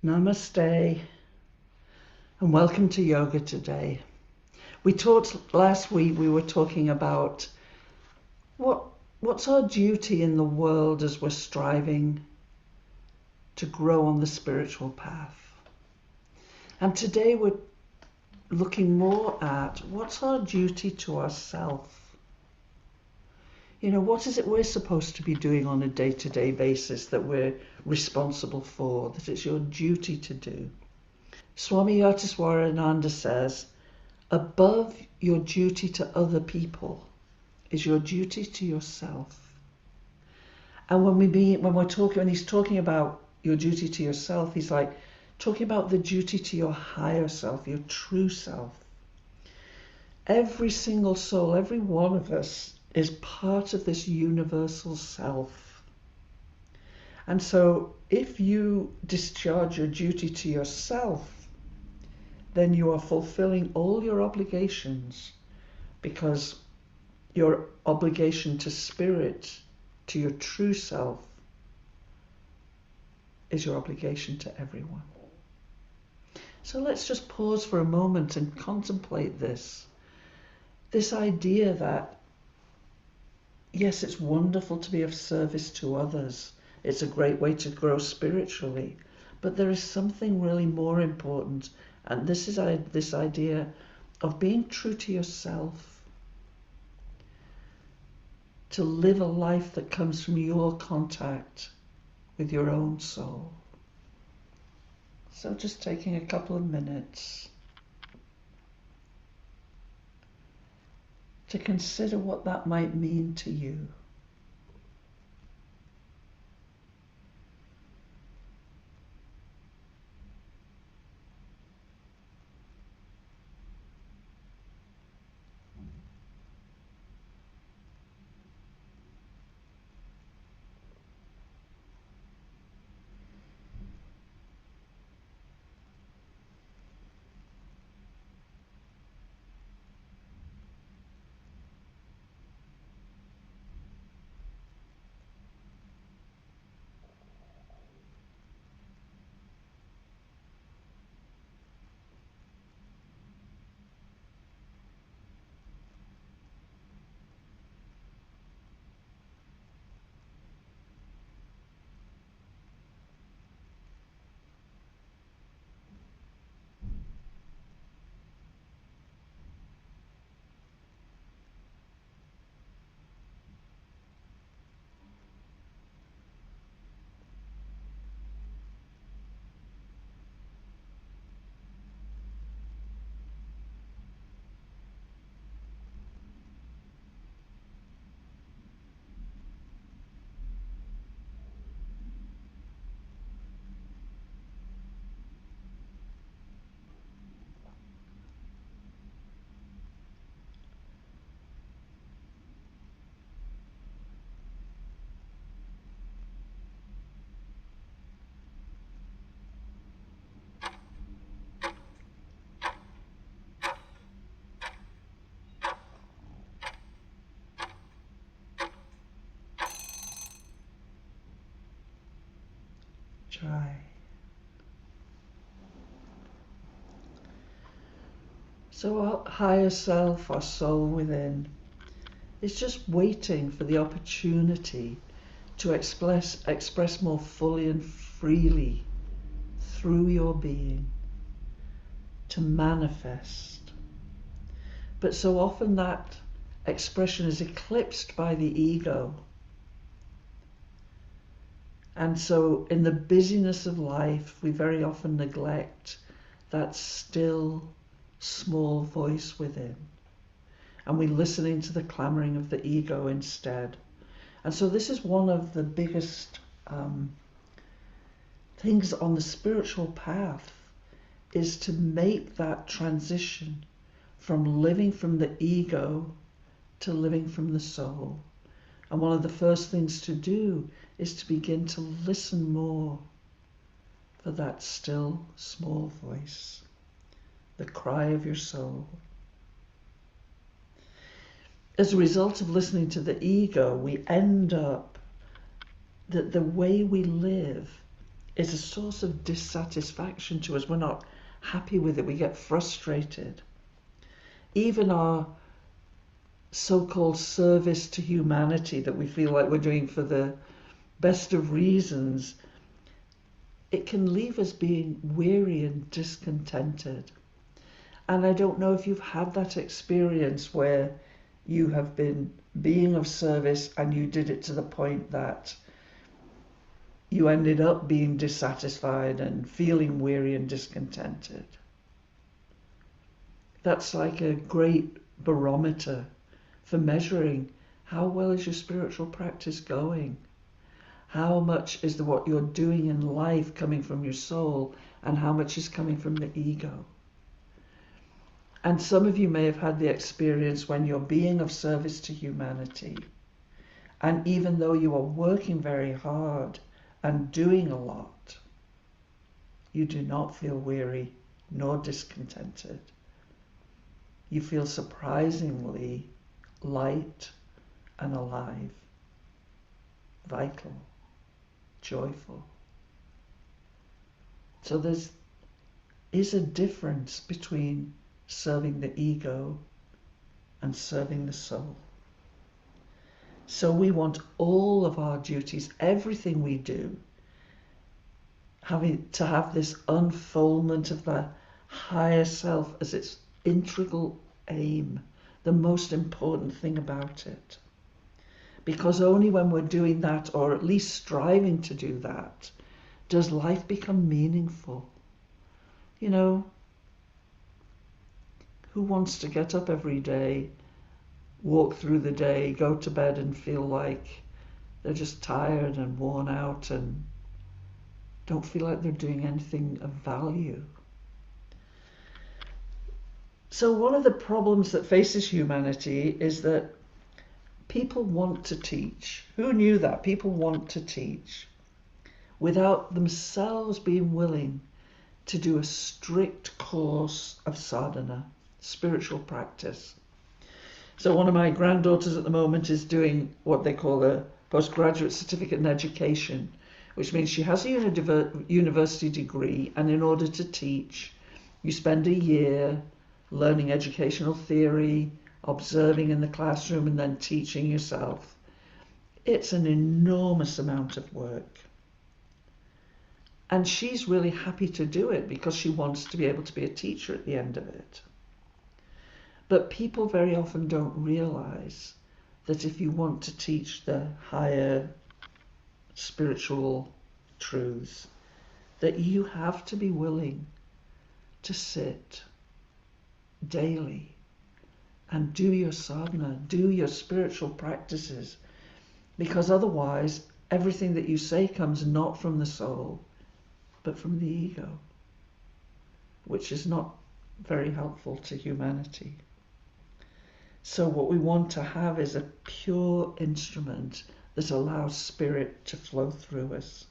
Namaste and welcome to yoga today. We talked last week, we were talking about what's our duty in the world as we're striving to grow on the spiritual path. And today we're looking more at what's our duty to ourselves. You know, what is it we're supposed to be doing on a day-to-day basis that we're responsible for, that it's your duty to do? Swami Yatiswarananda says, above your duty to other people is your duty to yourself. And when he's talking about your duty to yourself, he's like talking about the duty to your higher self, your true self. Every single soul, every one of us is part of this universal self. And so if you discharge your duty to yourself, then you are fulfilling all your obligations, because your obligation to spirit, to your true self, is your obligation to everyone. So let's just pause for a moment and contemplate this idea that, yes, it's wonderful to be of service to others. It's a great way to grow spiritually, but there is something really more important. And this is this idea of being true to yourself, to live a life that comes from your contact with your own soul. So just taking a couple of minutes to consider what that might mean to you. Try. So our higher self, our soul within, is just waiting for the opportunity to express more fully and freely through your being, to manifest. But so often that expression is eclipsed by the ego. And so in the busyness of life, we very often neglect that still, small voice within. And we listen into the clamoring of the ego instead. And so this is one of the biggest things on the spiritual path, is to make that transition from living from the ego to living from the soul. And one of the first things to do is to begin to listen more for that still, small voice, the cry of your soul. As a result of listening to the ego, we end up that the way we live is a source of dissatisfaction to us. We're not happy with it. We get frustrated. Even our so-called service to humanity that we feel like we're doing for the best of reasons, it can leave us being weary and discontented. And I don't know if you've had that experience where you have been being of service and you did it to the point that you ended up being dissatisfied and feeling weary and discontented. That's like a great barometer for measuring how well is your spiritual practice going. How much is what you're doing in life coming from your soul, and how much is coming from the ego? And some of you may have had the experience when you're being of service to humanity, and even though you are working very hard and doing a lot, you do not feel weary nor discontented. You feel surprisingly light and alive, vital, joyful. So there is a difference between serving the ego and serving the soul. So we want all of our duties, everything we do, having to have this unfoldment of the higher self as its integral aim, the most important thing about it. Because only when we're doing that, or at least striving to do that, does life become meaningful. You know, who wants to get up every day, walk through the day, go to bed and feel like they're just tired and worn out and don't feel like they're doing anything of value? So one of the problems that faces humanity is that people want to teach. Who knew that? People want to teach without themselves being willing to do a strict course of sadhana, spiritual practice. So one of my granddaughters at the moment is doing what they call a postgraduate certificate in education, which means she has a university degree, and in order to teach, you spend a year learning educational theory, observing in the classroom, and then teaching yourself. It's an enormous amount of work. And she's really happy to do it because she wants to be able to be a teacher at the end of it. But people very often don't realize that if you want to teach the higher spiritual truths, that you have to be willing to sit daily and do your sadhana, do your spiritual practices, because otherwise everything that you say comes not from the soul, but from the ego, which is not very helpful to humanity. So what we want to have is a pure instrument that allows spirit to flow through us.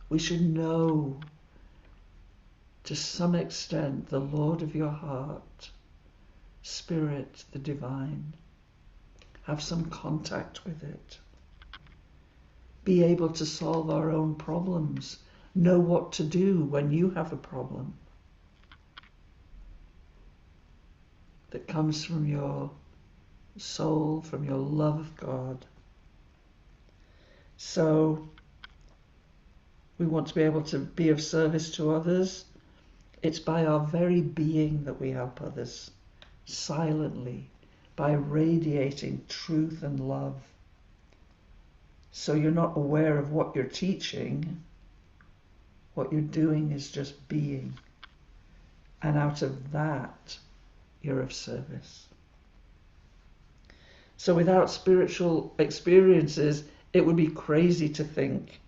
We should know, to some extent, the Lord of your heart, Spirit, the divine. Have some contact with it. Be able to solve our own problems. Know what to do when you have a problem that comes from your soul, from your love of God. So we want to be able to be of service to others. It's by our very being that we help others, silently, by radiating truth and love. So you're not aware of what you're teaching. What you're doing is just being. And out of that, you're of service. So without spiritual experiences, it would be crazy to think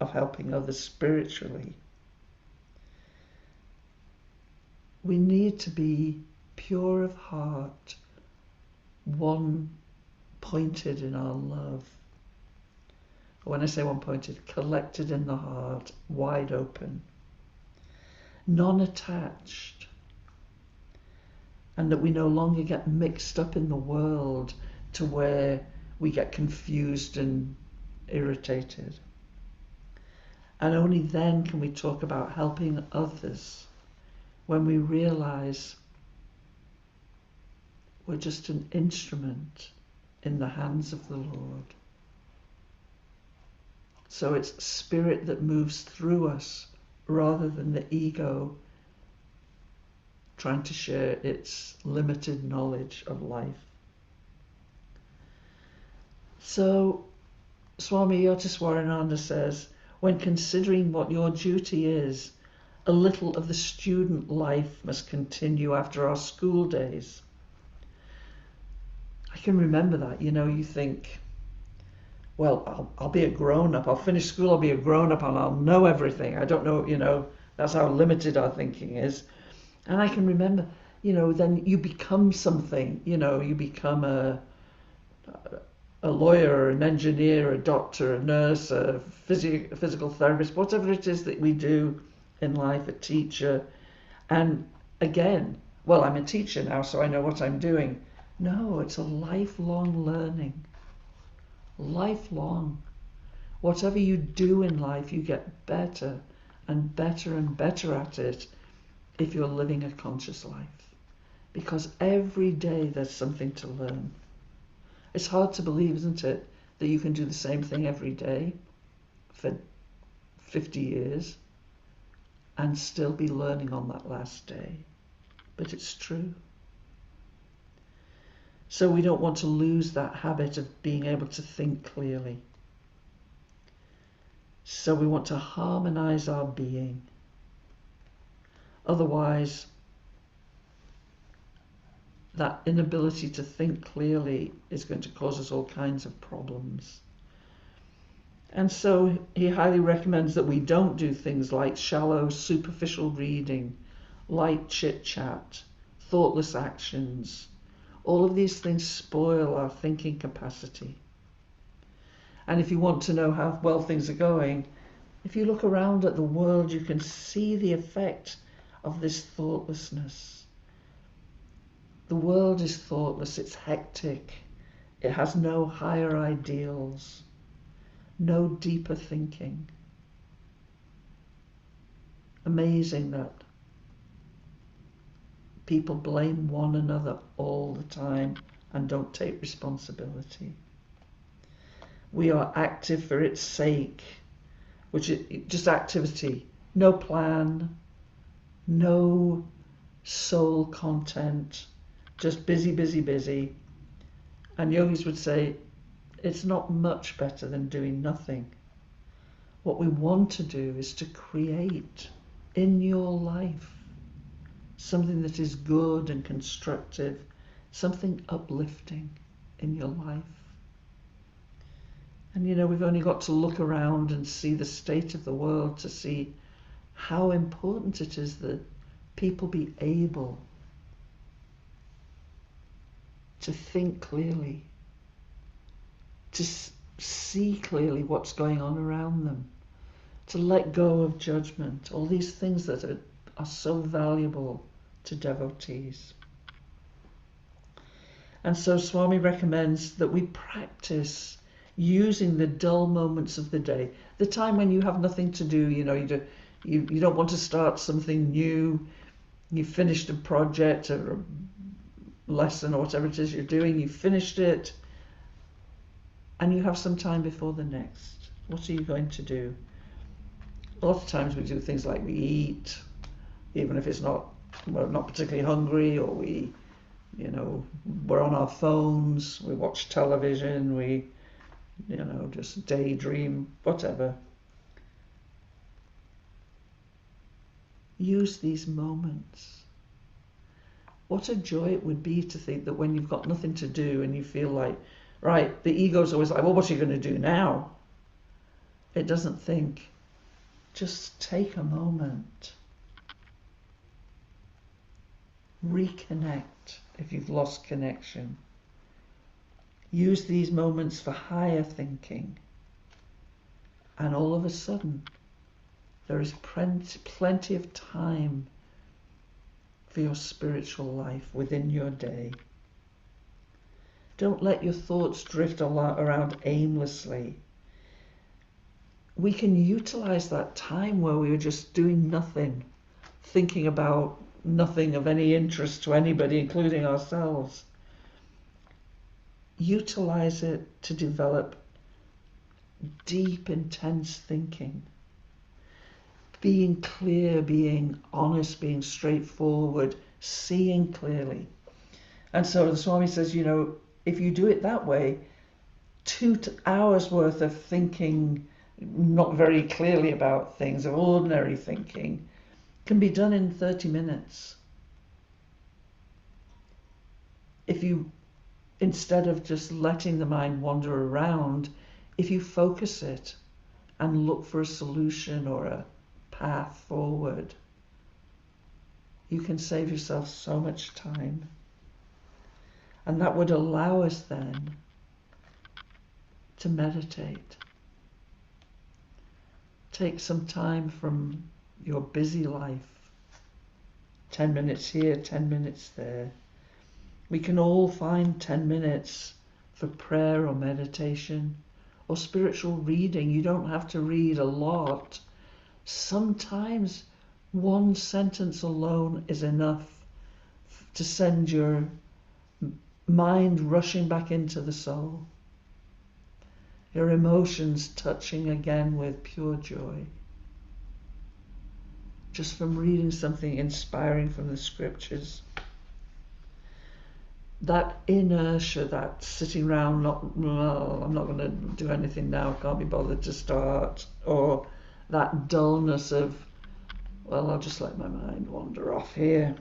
of helping others spiritually. We need to be pure of heart, one-pointed in our love. When I say one-pointed, collected in the heart, wide open, non-attached, and that we no longer get mixed up in the world to where we get confused and irritated. And only then can we talk about helping others, when we realize we're just an instrument in the hands of the Lord. So it's spirit that moves through us rather than the ego trying to share its limited knowledge of life. So Swami Yotiswarananda says, when considering what your duty is, a little of the student life must continue after our school days. I can remember that, you think, well, I'll be a grown-up, I'll finish school, I'll be a grown-up and I'll know everything. I don't know, that's how limited our thinking is. And I can remember, then you become something, you become a lawyer, an engineer, a doctor, a nurse, a physical therapist, whatever it is that we do in life, a teacher. And again, well, I'm a teacher now, so I know what I'm doing. No, it's a lifelong learning. Lifelong. Whatever you do in life, you get better and better and better at it if you're living a conscious life. Because every day there's something to learn. It's hard to believe, isn't it, that you can do the same thing every day for 50 years and still be learning on that last day. But it's true. So we don't want to lose that habit of being able to think clearly. So we want to harmonize our being. Otherwise, that inability to think clearly is going to cause us all kinds of problems. And so he highly recommends that we don't do things like shallow, superficial reading, light chit-chat, thoughtless actions. All of these things spoil our thinking capacity. And if you want to know how well things are going, if you look around at the world, you can see the effect of this thoughtlessness. The world is thoughtless, it's hectic, it has no higher ideals, no deeper thinking. Amazing that people blame one another all the time and don't take responsibility. We are active for its sake, which is just activity, no plan, no soul content, just busy, busy, busy. And yogis would say, it's not much better than doing nothing. What we want to do is to create in your life something that is good and constructive, something uplifting in your life. And we've only got to look around and see the state of the world to see how important it is that people be able to think clearly, to see clearly what's going on around them, to let go of judgment, all these things that are so valuable to devotees. And so Swami recommends that we practice using the dull moments of the day, the time when you have nothing to do, you don't want to start something new, you finished a project or a lesson or whatever it is you're doing, you finished it, and you have some time before the next. What are you going to do? A lot of times we do things like we eat, even if we're not particularly hungry, or we're on our phones, we watch television, we just daydream, whatever. Use these moments. What a joy it would be to think that when you've got nothing to do and you feel like, right, the ego's always like, well, what are you going to do now? It doesn't think. Just take a moment. Reconnect if you've lost connection. Use these moments for higher thinking. And all of a sudden, there is plenty of time for your spiritual life within your day. Don't let your thoughts drift around aimlessly. we can utilize that time where we were just doing nothing, thinking about nothing of any interest to anybody, including ourselves. Utilize it to develop deep, intense thinking. Being clear, being honest, being straightforward, seeing clearly. And so the Swami says, if you do it that way, 2 hours worth of thinking not very clearly about things, of ordinary thinking, can be done in 30 minutes. If you, instead of just letting the mind wander around, if you focus it and look for a solution or a path forward, you can save yourself so much time. And that would allow us then to meditate. Take some time from your busy life. 10 minutes here, 10 minutes there. We can all find 10 minutes for prayer or meditation or spiritual reading. You don't have to read a lot. Sometimes one sentence alone is enough to send your mind rushing back into the soul. Your emotions touching again with pure joy. Just from reading something inspiring from the scriptures. That inertia, that sitting around, I'm not going to do anything now, can't be bothered to start, or that dullness of, I'll just let my mind wander off here.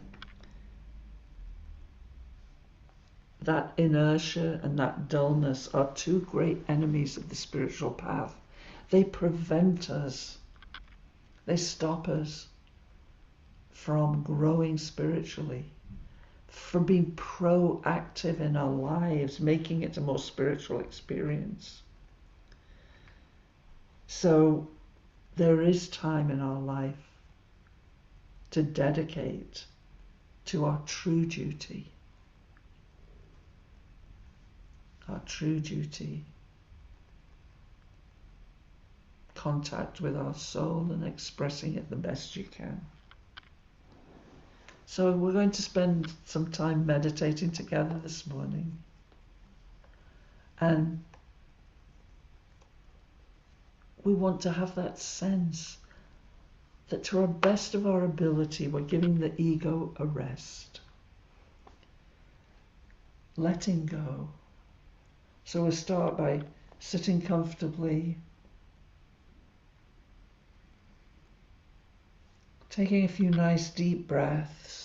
That inertia and that dullness are 2 great enemies of the spiritual path. They prevent us, they stop us from growing spiritually, from being proactive in our lives, making it a more spiritual experience. So there is time in our life to dedicate to our true duty. Our true duty. Contact with our soul and expressing it the best you can. So we're going to spend some time meditating together this morning. And we want to have that sense that to our best of our ability, we're giving the ego a rest. Letting go. So we'll start by sitting comfortably, taking a few nice deep breaths.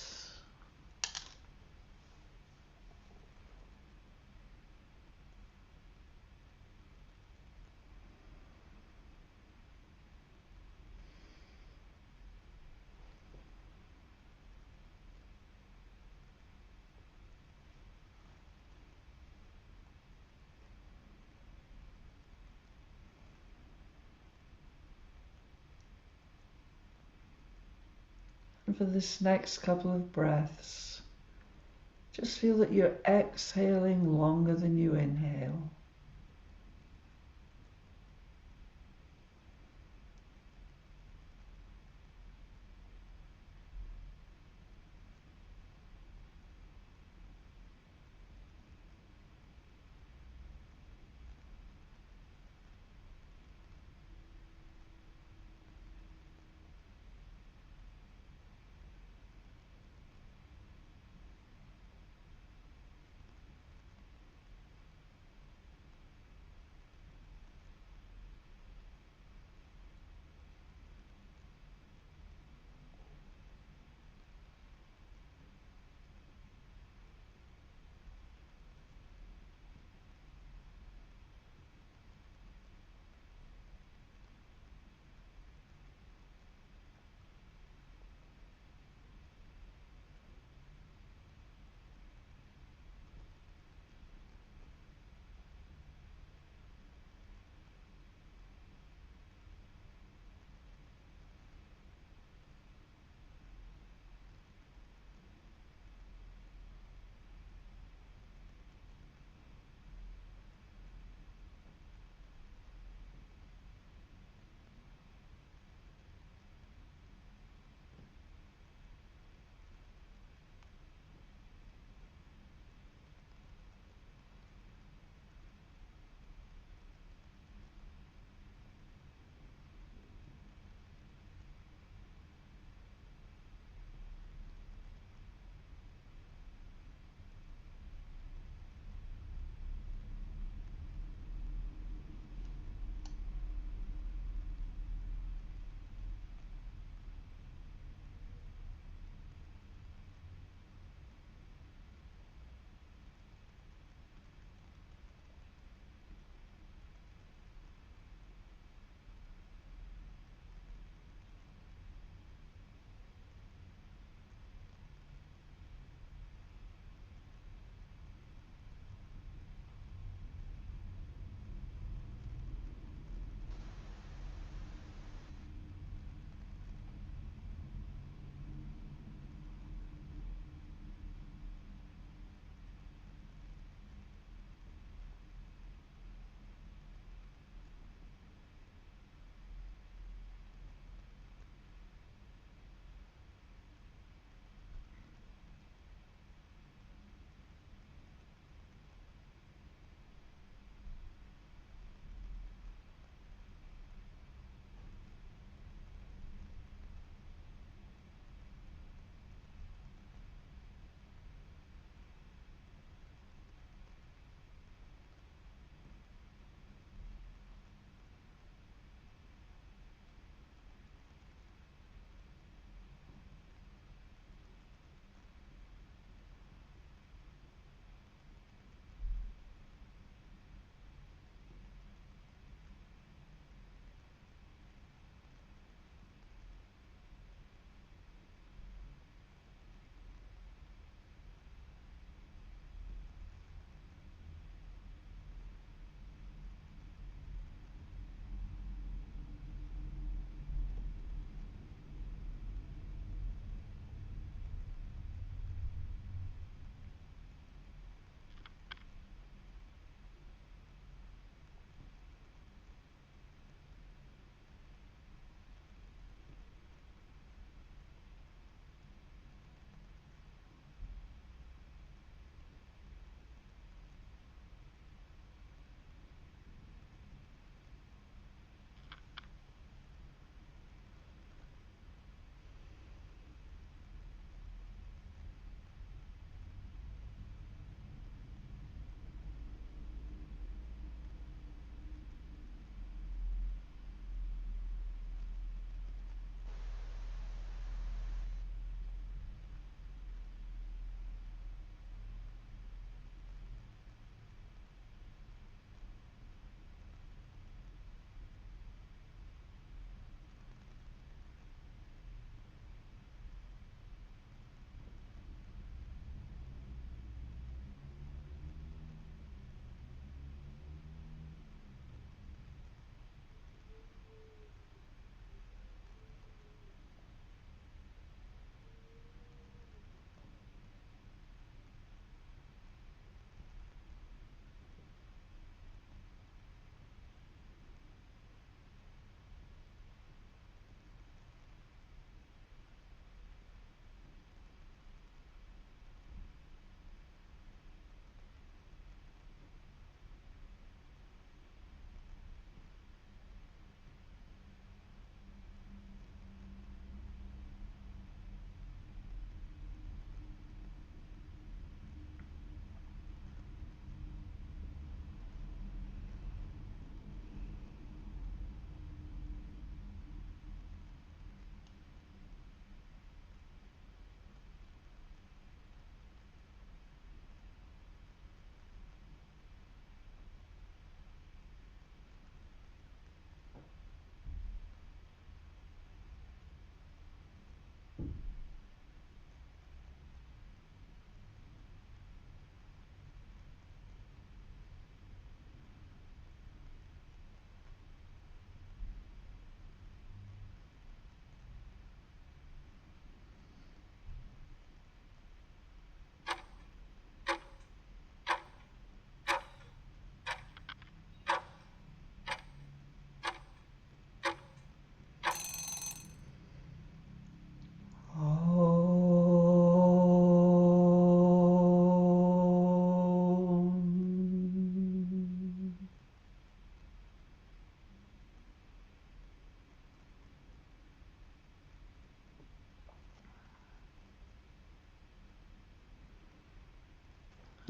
And for this next couple of breaths, just feel that you're exhaling longer than you inhale.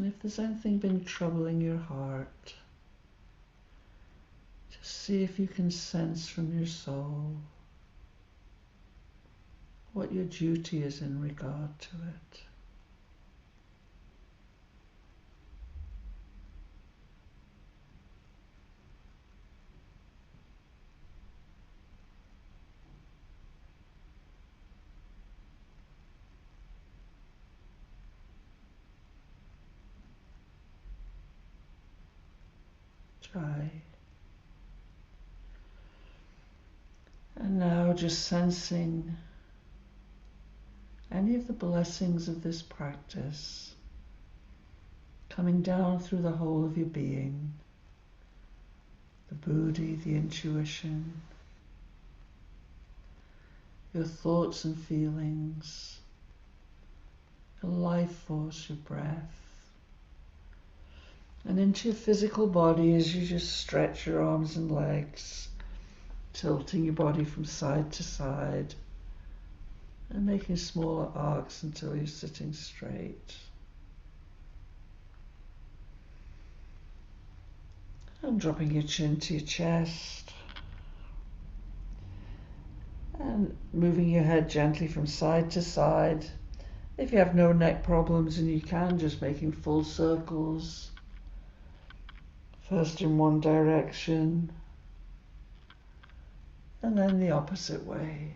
And if there's anything been troubling your heart, just see if you can sense from your soul what your duty is in regard to it. Try. And now just sensing any of the blessings of this practice coming down through the whole of your being, the buddhi, the intuition, your thoughts and feelings, your life force, your breath, and into your physical body as you just stretch your arms and legs, tilting your body from side to side and making smaller arcs until you're sitting straight. And dropping your chin to your chest and moving your head gently from side to side. If you have no neck problems, and you can, just making full circles, first in one direction and then the opposite way.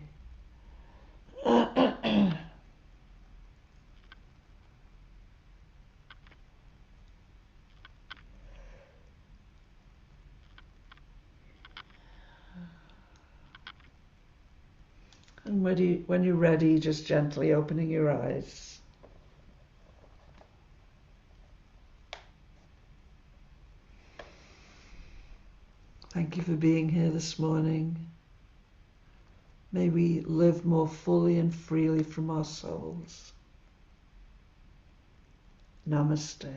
And when you're ready, just gently opening your eyes. Thank you for being here this morning. May we live more fully and freely from our souls. Namaste.